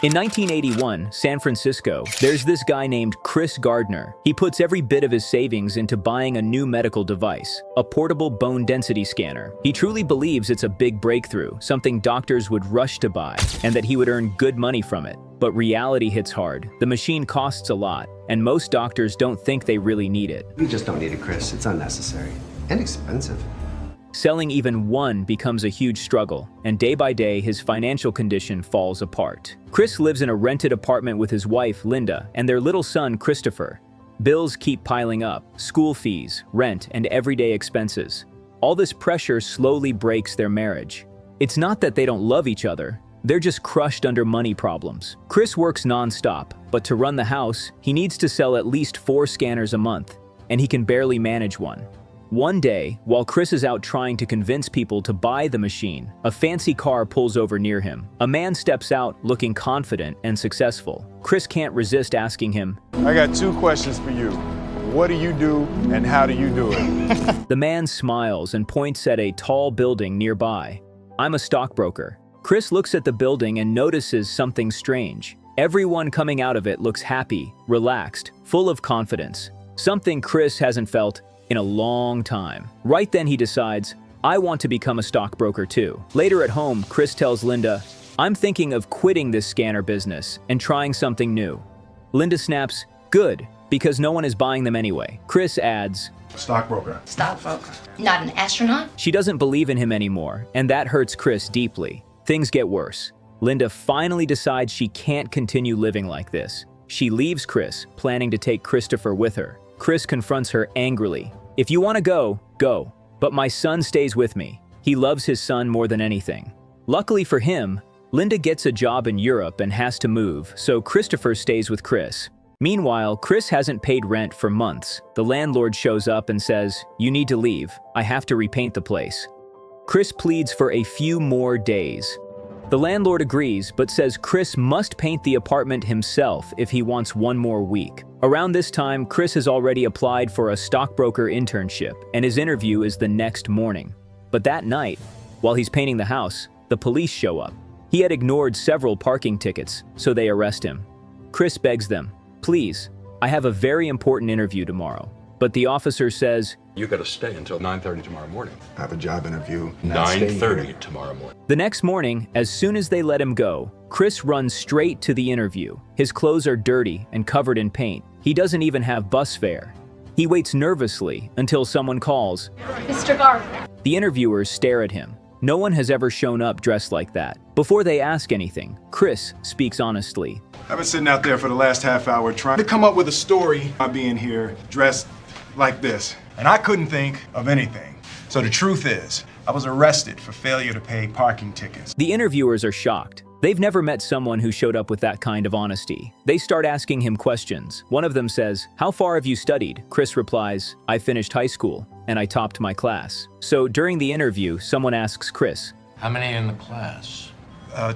In 1981, San Francisco, there's this guy named Chris Gardner. He puts every bit of his savings into buying a new medical device, a portable bone density scanner. He truly believes it's a big breakthrough, something doctors would rush to buy, and that he would earn good money from it. But reality hits hard. The machine costs a lot, and most doctors don't think they really need it. You just don't need it, Chris. It's unnecessary and expensive. Selling even one becomes a huge struggle, and day by day his financial condition falls apart. Chris lives in a rented apartment with his wife, Linda, and their little son, Christopher. Bills keep piling up: school fees, rent, and everyday expenses. All this pressure slowly breaks their marriage. It's not that they don't love each other, they're just crushed under money problems. Chris works non-stop, but to run the house, he needs to sell at least 4 scanners a month, and he can barely manage one. One day, while Chris is out trying to convince people to buy the machine, a fancy car pulls over near him. A man steps out looking confident and successful. Chris can't resist asking him, I got 2 questions for you. What do you do and how do you do it? The man smiles and points at a tall building nearby. I'm a stockbroker. Chris looks at the building and notices something strange. Everyone coming out of it looks happy, relaxed, full of confidence. Something Chris hasn't felt in a long time. Right then he decides, I want to become a stockbroker too. Later at home, Chris tells Linda, I'm thinking of quitting this scanner business and trying something new. Linda snaps, good, because no one is buying them anyway. Chris adds, Stockbroker. Stockbroker. Not an astronaut? She doesn't believe in him anymore, and that hurts Chris deeply. Things get worse. Linda finally decides she can't continue living like this. She leaves Chris, planning to take Christopher with her. Chris confronts her angrily. If you want to go, go. But my son stays with me. He loves his son more than anything. Luckily for him, Linda gets a job in Europe and has to move, so Christopher stays with Chris. Meanwhile, Chris hasn't paid rent for months. The landlord shows up and says, you need to leave. I have to repaint the place. Chris pleads for a few more days. The landlord agrees, but says Chris must paint the apartment himself if he wants one more week. Around this time, Chris has already applied for a stockbroker internship, and his interview is the next morning. But that night, while he's painting the house, the police show up. He had ignored several parking tickets, so they arrest him. Chris begs them, please, I have a very important interview tomorrow. But the officer says, you gotta stay until 9:30 tomorrow morning. I have a job interview. 9:30 tomorrow morning. The next morning, as soon as they let him go, Chris runs straight to the interview. His clothes are dirty and covered in paint. He doesn't even have bus fare. He waits nervously until someone calls. Mr. Gardner. The interviewers stare at him. No one has ever shown up dressed like that. Before they ask anything, Chris speaks honestly. I've been sitting out there for the last half hour trying to come up with a story about being here dressed like this. And I couldn't think of anything. So the truth is, I was arrested for failure to pay parking tickets. The interviewers are shocked. They've never met someone who showed up with that kind of honesty. They start asking him questions. One of them says, how far have you studied? Chris replies, I finished high school and I topped my class. So during the interview, someone asks Chris, how many in the class?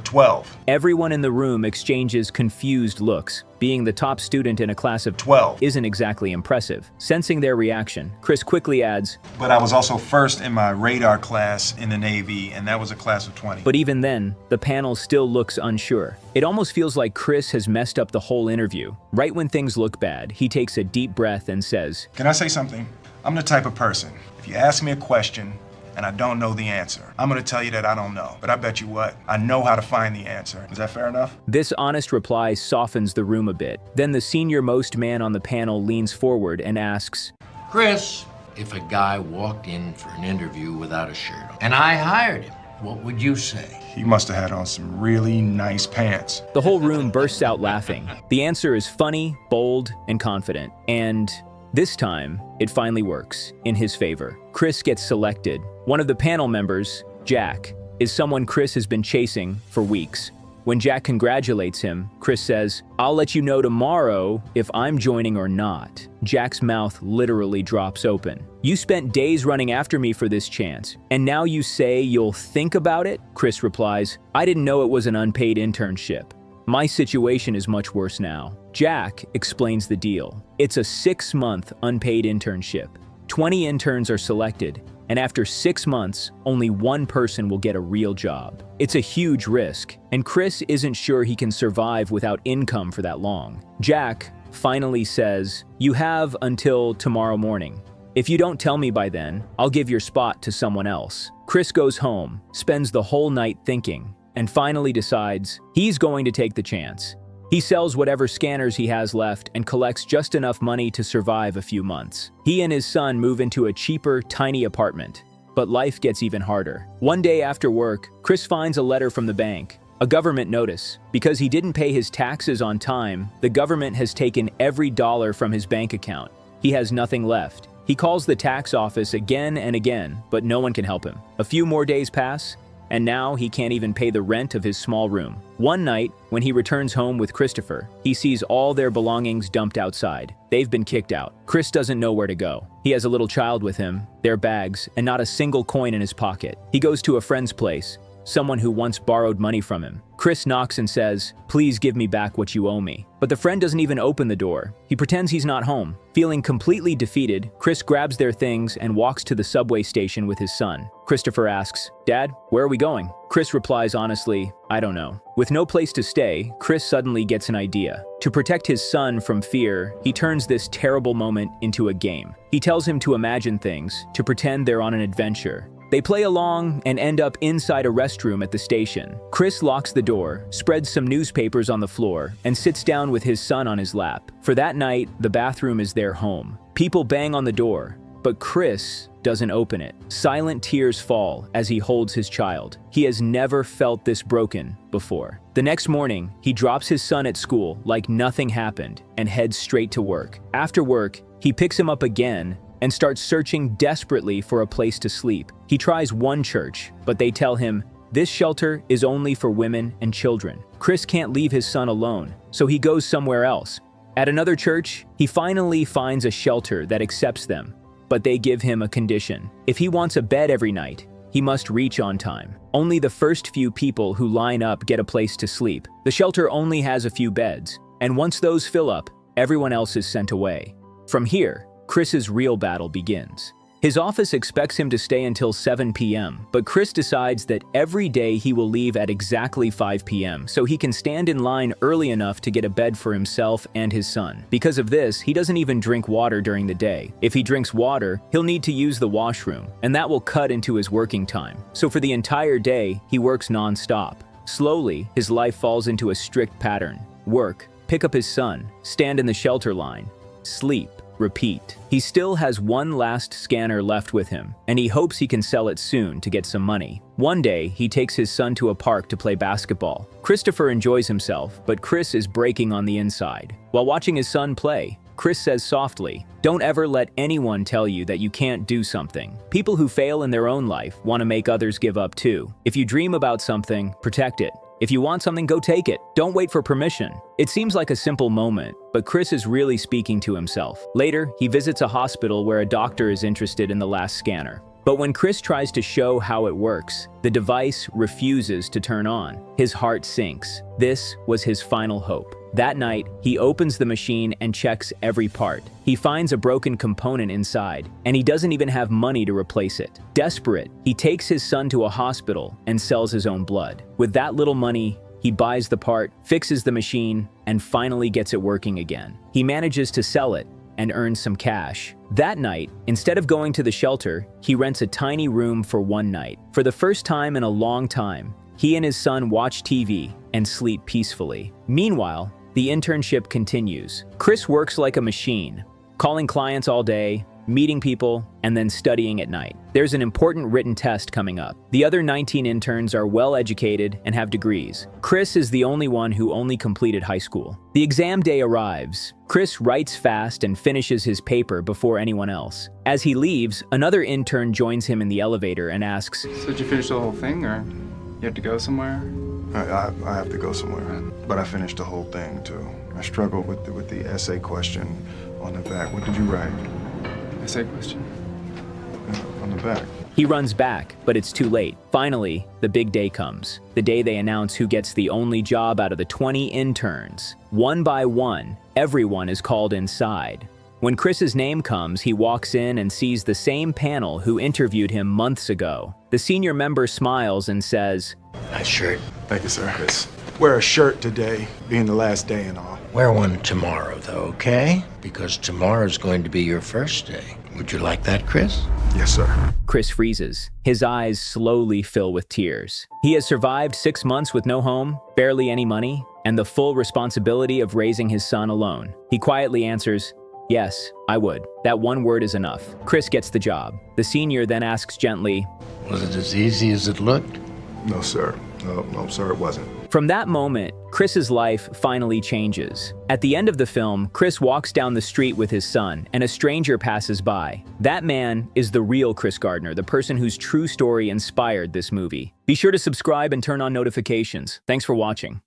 12. Everyone in the room exchanges confused looks. Being the top student in a class of 12 isn't exactly impressive. Sensing their reaction, Chris quickly adds, but I was also first in my radar class in the Navy, and that was a class of 20. But even then, the panel still looks unsure. It almost feels like Chris has messed up the whole interview. Right when things look bad, he takes a deep breath and says, can I say something? I'm the type of person, if you ask me a question, and I don't know the answer, I'm gonna tell you that I don't know. But I bet you what, I know how to find the answer. Is that fair enough? This honest reply softens the room a bit. Then the senior-most man on the panel leans forward and asks, Chris, if a guy walked in for an interview without a shirt on, and I hired him, what would you say? He must have had on some really nice pants. The whole room bursts out laughing. The answer is funny, bold, and confident. And this time, it finally works in his favor. Chris gets selected. One of the panel members, Jack, is someone Chris has been chasing for weeks. When Jack congratulates him, Chris says, I'll let you know tomorrow if I'm joining or not. Jack's mouth literally drops open. You spent days running after me for this chance, and now you say you'll think about it? Chris replies, I didn't know it was an unpaid internship. My situation is much worse now. Jack explains the deal. It's a 6-month unpaid internship. 20 interns are selected, and after 6 months, only one person will get a real job. It's a huge risk, and Chris isn't sure he can survive without income for that long. Jack finally says, "You have until tomorrow morning. If you don't tell me by then, I'll give your spot to someone else." Chris goes home, spends the whole night thinking, and finally decides he's going to take the chance. He sells whatever scanners he has left and collects just enough money to survive a few months. He and his son move into a cheaper, tiny apartment, but life gets even harder. One day after work, Chris finds a letter from the bank, a government notice. Because he didn't pay his taxes on time, the government has taken every dollar from his bank account. He has nothing left. He calls the tax office again and again, but no one can help him. A few more days pass, and now he can't even pay the rent of his small room. One night, when he returns home with Christopher, he sees all their belongings dumped outside. They've been kicked out. Chris doesn't know where to go. He has a little child with him, their bags, and not a single coin in his pocket. He goes to a friend's place, someone who once borrowed money from him. Chris knocks and says, "Please give me back what you owe me." But the friend doesn't even open the door. He pretends he's not home. Feeling completely defeated, Chris grabs their things and walks to the subway station with his son. Christopher asks, "Dad, where are we going?" Chris replies honestly, "I don't know." With no place to stay, Chris suddenly gets an idea. To protect his son from fear, he turns this terrible moment into a game. He tells him to imagine things, to pretend they're on an adventure. They play along and end up inside a restroom at the station. Chris locks the door, spreads some newspapers on the floor, and sits down with his son on his lap. For that night, the bathroom is their home. People bang on the door, but Chris doesn't open it. Silent tears fall as he holds his child. He has never felt this broken before. The next morning, he drops his son at school like nothing happened and heads straight to work. After work, he picks him up again and starts searching desperately for a place to sleep. He tries one church, but they tell him, "This shelter is only for women and children." Chris can't leave his son alone, so he goes somewhere else. At another church, he finally finds a shelter that accepts them, but they give him a condition. If he wants a bed every night, he must reach on time. Only the first few people who line up get a place to sleep. The shelter only has a few beds, and once those fill up, everyone else is sent away. From here, Chris's real battle begins. His office expects him to stay until 7 p.m., but Chris decides that every day he will leave at exactly 5 p.m. so he can stand in line early enough to get a bed for himself and his son. Because of this, he doesn't even drink water during the day. If he drinks water, he'll need to use the washroom, and that will cut into his working time. So for the entire day, he works non-stop. Slowly, his life falls into a strict pattern. Work, pick up his son, stand in the shelter line, sleep, repeat. He still has one last scanner left with him, and he hopes he can sell it soon to get some money. One day, he takes his son to a park to play basketball. Christopher enjoys himself, but Chris is breaking on the inside. While watching his son play, Chris says softly, "Don't ever let anyone tell you that you can't do something. People who fail in their own life want to make others give up too. If you dream about something, protect it. If you want something, go take it. Don't wait for permission." It seems like a simple moment, but Chris is really speaking to himself. Later, he visits a hospital where a doctor is interested in the last scanner. But when Chris tries to show how it works, the device refuses to turn on. His heart sinks. This was his final hope. That night, he opens the machine and checks every part. He finds a broken component inside, and he doesn't even have money to replace it. Desperate, he takes his son to a hospital and sells his own blood. With that little money, he buys the part, fixes the machine, and finally gets it working again. He manages to sell it and earns some cash. That night, instead of going to the shelter, he rents a tiny room for one night. For the first time in a long time, he and his son watch TV and sleep peacefully. Meanwhile, the internship continues. Chris works like a machine, calling clients all day, meeting people, and then studying at night. There's an important written test coming up. The other 19 interns are well educated and have degrees. Chris is the only one who only completed high school. The exam day arrives. Chris writes fast and finishes his paper before anyone else. As he leaves, another intern joins him in the elevator and asks, "So did you finish the whole thing, or you have to go somewhere?" I have to go somewhere, but I finished the whole thing too. I struggled with the essay question on the back. What did you write? Essay question? On the back. He runs back, but it's too late. Finally, the big day comes. The day they announce who gets the only job out of the 20 interns. One by one, everyone is called inside. When Chris's name comes, he walks in and sees the same panel who interviewed him months ago. The senior member smiles and says, Nice shirt. Thank you, sir. Chris, wear a shirt today, being the last day and all. Wear one tomorrow, though, okay? Because tomorrow's going to be your first day. Would you like that, Chris? Yes, sir. Chris freezes. His eyes slowly fill with tears. He has survived 6 months with no home, barely any money, and the full responsibility of raising his son alone. He quietly answers, "Yes, I would. That one word is enough." Chris gets the job. The senior then asks gently, Was it as easy as it looked? No, sir. No, sir, it wasn't. From that moment, Chris's life finally changes. At the end of the film, Chris walks down the street with his son, and a stranger passes by. That man is the real Chris Gardner, the person whose true story inspired this movie. Be sure to subscribe and turn on notifications. Thanks for watching.